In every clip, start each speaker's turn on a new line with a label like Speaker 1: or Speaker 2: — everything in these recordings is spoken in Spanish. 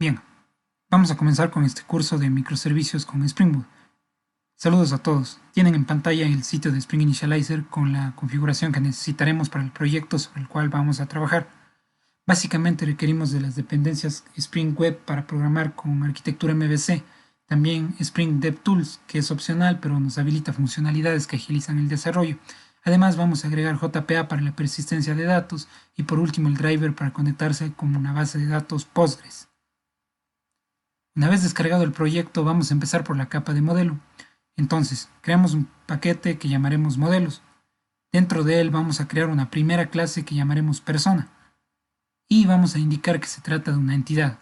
Speaker 1: Bien, vamos a comenzar con este curso de microservicios con Spring Boot. Saludos a todos. Tienen en pantalla el sitio de Spring Initializer con la configuración que necesitaremos para el proyecto sobre el cual vamos a trabajar. Básicamente requerimos de las dependencias Spring Web para programar con arquitectura MVC, también Spring DevTools, que es opcional pero nos habilita funcionalidades que agilizan el desarrollo. Además vamos a agregar JPA para la persistencia de datos y por último el driver para conectarse con una base de datos Postgres. Una vez descargado el proyecto vamos a empezar por la capa de modelo. Entonces, creamos un paquete que llamaremos modelos. Dentro de él vamos a crear una primera clase que llamaremos persona. Y vamos a indicar que se trata de una entidad.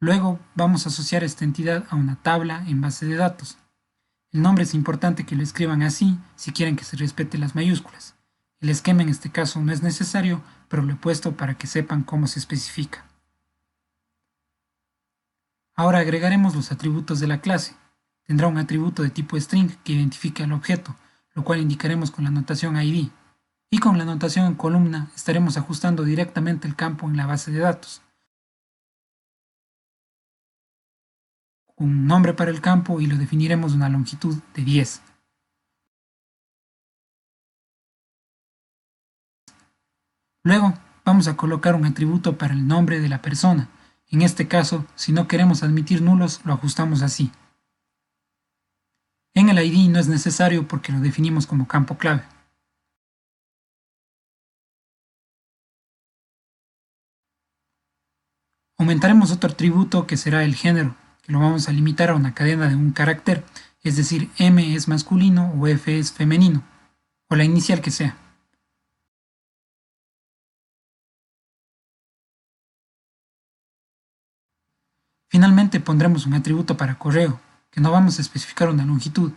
Speaker 1: Luego vamos a asociar esta entidad a una tabla en base de datos. El nombre es importante que lo escriban así si quieren que se respete las mayúsculas. El esquema en este caso no es necesario, pero lo he puesto para que sepan cómo se especifica. Ahora agregaremos los atributos de la clase. Tendrá un atributo de tipo string que identifica al objeto, lo cual indicaremos con la notación ID. Y con la notación en columna estaremos ajustando directamente el campo en la base de datos. Un nombre para el campo y lo definiremos una longitud de 10. Luego vamos a colocar un atributo para el nombre de la persona. En este caso, si no queremos admitir nulos, lo ajustamos así. En el ID no es necesario porque lo definimos como campo clave. Aumentaremos otro atributo que será el género, que lo vamos a limitar a una cadena de un carácter, es decir, M es masculino o F es femenino, o la inicial que sea. Finalmente pondremos un atributo para correo, que no vamos a especificar una longitud,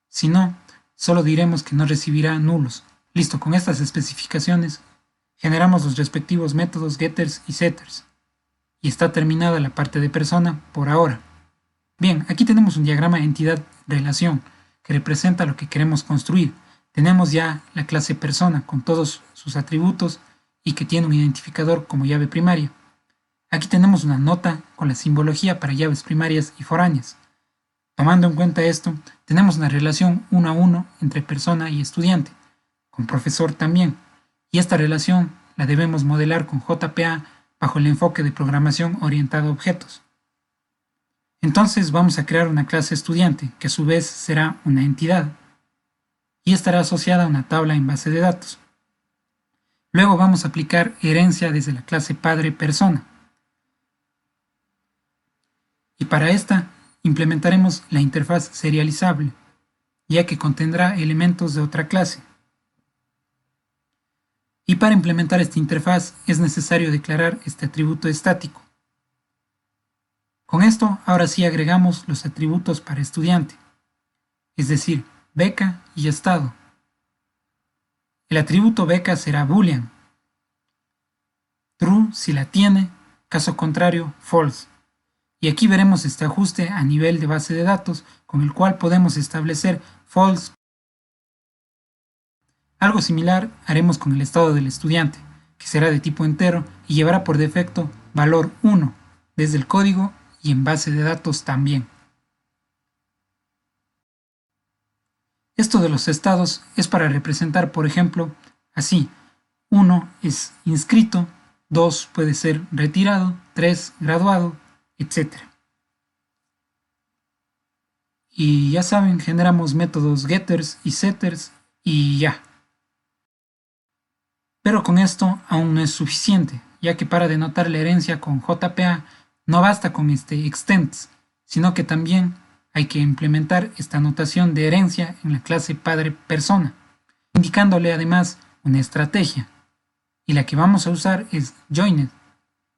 Speaker 1: sino solo diremos que no recibirá nulos. Listo, con estas especificaciones generamos los respectivos métodos getters y setters. Y está terminada la parte de persona por ahora. Bien, aquí tenemos un diagrama entidad-relación que representa lo que queremos construir. Tenemos ya la clase persona con todos sus atributos y que tiene un identificador como llave primaria. Aquí tenemos una nota con la simbología para llaves primarias y foráneas. Tomando en cuenta esto, tenemos una relación 1 a 1 entre persona y estudiante, con profesor también, y esta relación la debemos modelar con JPA bajo el enfoque de programación orientada a objetos. Entonces vamos a crear una clase estudiante, que a su vez será una entidad, y estará asociada a una tabla en base de datos. Luego vamos a aplicar herencia desde la clase padre persona. Y para esta implementaremos la interfaz serializable, ya que contendrá elementos de otra clase. Y para implementar esta interfaz es necesario declarar este atributo estático. Con esto, ahora sí agregamos los atributos para estudiante, es decir, beca y estado. El atributo beca será boolean, true si la tiene, caso contrario, false. Y aquí veremos este ajuste a nivel de base de datos con el cual podemos establecer false. Algo similar haremos con el estado del estudiante, que será de tipo entero y llevará por defecto valor 1 desde el código y en base de datos también. Esto de los estados es para representar, por ejemplo, así: 1 es inscrito, 2 puede ser retirado, 3 graduado, etc. Y ya saben, generamos métodos getters y setters y ya. Pero con esto aún no es suficiente, ya que para denotar la herencia con JPA no basta con este extends, sino que también hay que implementar esta notación de herencia en la clase padre persona, indicándole además una estrategia, y la que vamos a usar es joined,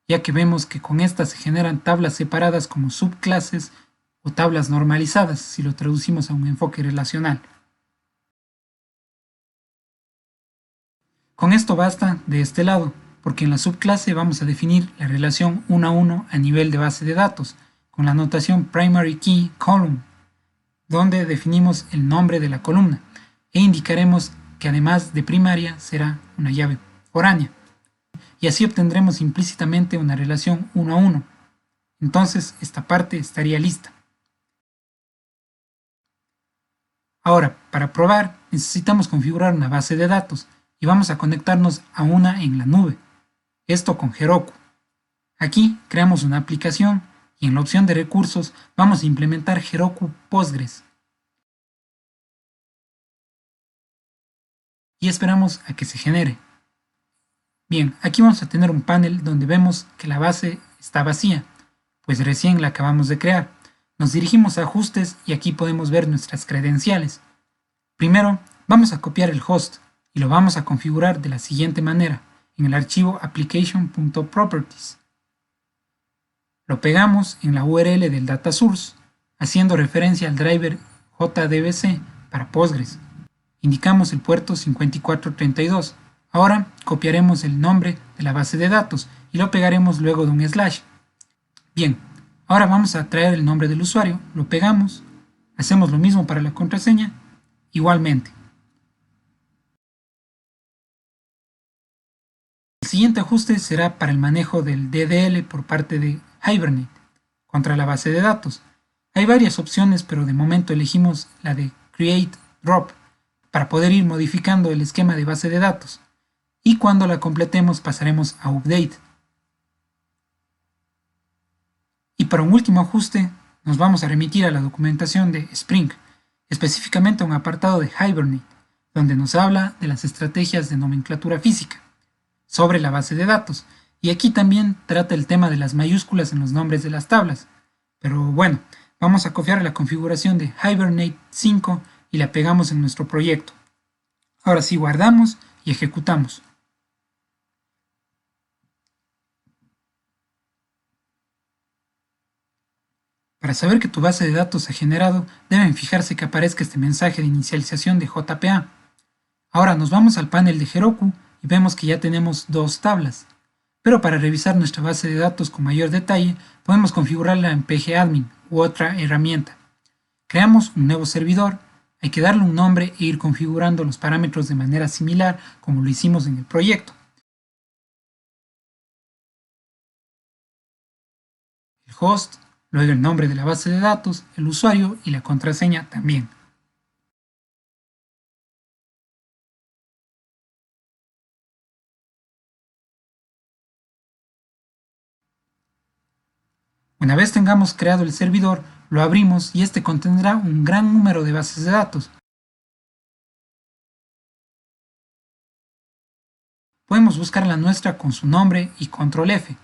Speaker 1: ya que vemos que con esta se generan tablas separadas como subclases o tablas normalizadas si lo traducimos a un enfoque relacional. Con esto basta de este lado, porque en la subclase vamos a definir la relación 1 a 1 a nivel de base de datos, con la notación primary key column, donde definimos el nombre de la columna, e indicaremos que además de primaria será una llave foránea. y así obtendremos implícitamente una relación 1 a 1. Entonces esta parte estaría lista. Ahora, para probar, necesitamos configurar una base de datos y vamos a conectarnos a una en la nube, esto con Heroku. Aquí creamos una aplicación y en la opción de recursos vamos a implementar Heroku Postgres. Y esperamos a que se genere. Bien, aquí vamos a tener un panel donde vemos que la base está vacía, pues recién la acabamos de crear. Nos dirigimos a ajustes y aquí podemos ver nuestras credenciales. Primero, vamos a copiar el host y lo vamos a configurar de la siguiente manera, en el archivo application.properties. Lo pegamos en la URL del data source, haciendo referencia al driver JDBC para Postgres. Indicamos el puerto 5432. Ahora copiaremos el nombre de la base de datos y lo pegaremos luego de un slash. Bien, ahora vamos a traer el nombre del usuario, lo pegamos, hacemos lo mismo para la contraseña, igualmente. El siguiente ajuste será para el manejo del DDL por parte de Hibernate contra la base de datos. Hay varias opciones, pero de momento elegimos la de Create Drop para poder ir modificando el esquema de base de datos, y cuando la completemos pasaremos a Update. Y para un último ajuste nos vamos a remitir a la documentación de Spring, específicamente a un apartado de Hibernate, donde nos habla de las estrategias de nomenclatura física sobre la base de datos, y aquí también trata el tema de las mayúsculas en los nombres de las tablas. Pero bueno, vamos a copiar la configuración de Hibernate 5 y la pegamos en nuestro proyecto. Ahora sí guardamos y ejecutamos. Para saber que tu base de datos se ha generado, deben fijarse que aparezca este mensaje de inicialización de JPA. Ahora nos vamos al panel de Heroku y vemos que ya tenemos dos tablas. Pero para revisar nuestra base de datos con mayor detalle, podemos configurarla en pgadmin u otra herramienta. Creamos un nuevo servidor, hay que darle un nombre e ir configurando los parámetros de manera similar como lo hicimos en el proyecto. El host, luego el nombre de la base de datos, el usuario y la contraseña también. Una vez tengamos creado el servidor, lo abrimos y este contendrá un gran número de bases de datos. Podemos buscar la nuestra con su nombre y control F.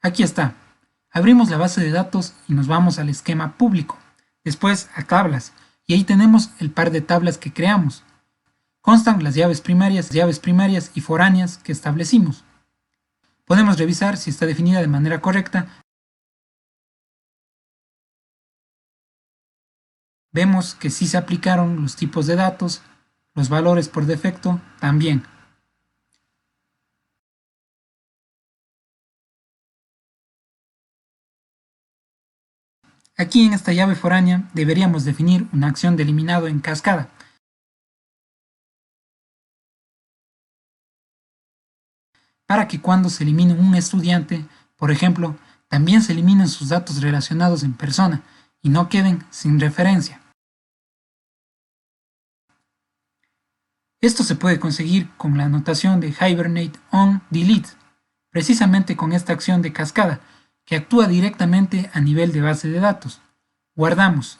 Speaker 1: Aquí está. Abrimos la base de datos y nos vamos al esquema público, después a tablas, y ahí tenemos el par de tablas que creamos. Constan las llaves primarias y foráneas que establecimos. Podemos revisar si está definida de manera correcta. Vemos que sí se aplicaron los tipos de datos, los valores por defecto también. Aquí en esta llave foránea deberíamos definir una acción de eliminado en cascada. Para que cuando se elimine un estudiante, por ejemplo, también se eliminen sus datos relacionados en persona y no queden sin referencia. Esto se puede conseguir con la anotación de Hibernate on delete, precisamente con esta acción de cascada, que actúa directamente a nivel de base de datos. Guardamos.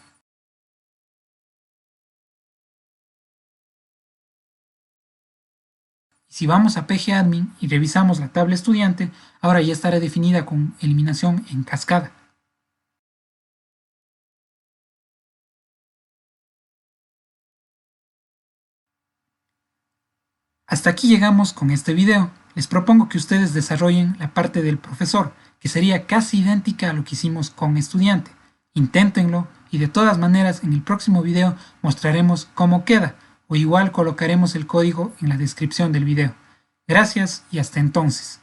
Speaker 1: Si vamos a pgadmin y revisamos la tabla estudiante, ahora ya estará definida con eliminación en cascada. Hasta aquí llegamos con este video. Les propongo que ustedes desarrollen la parte del profesor, que sería casi idéntica a lo que hicimos con estudiante. Inténtenlo y de todas maneras en el próximo video mostraremos cómo queda, o igual colocaremos el código en la descripción del video. Gracias y hasta entonces.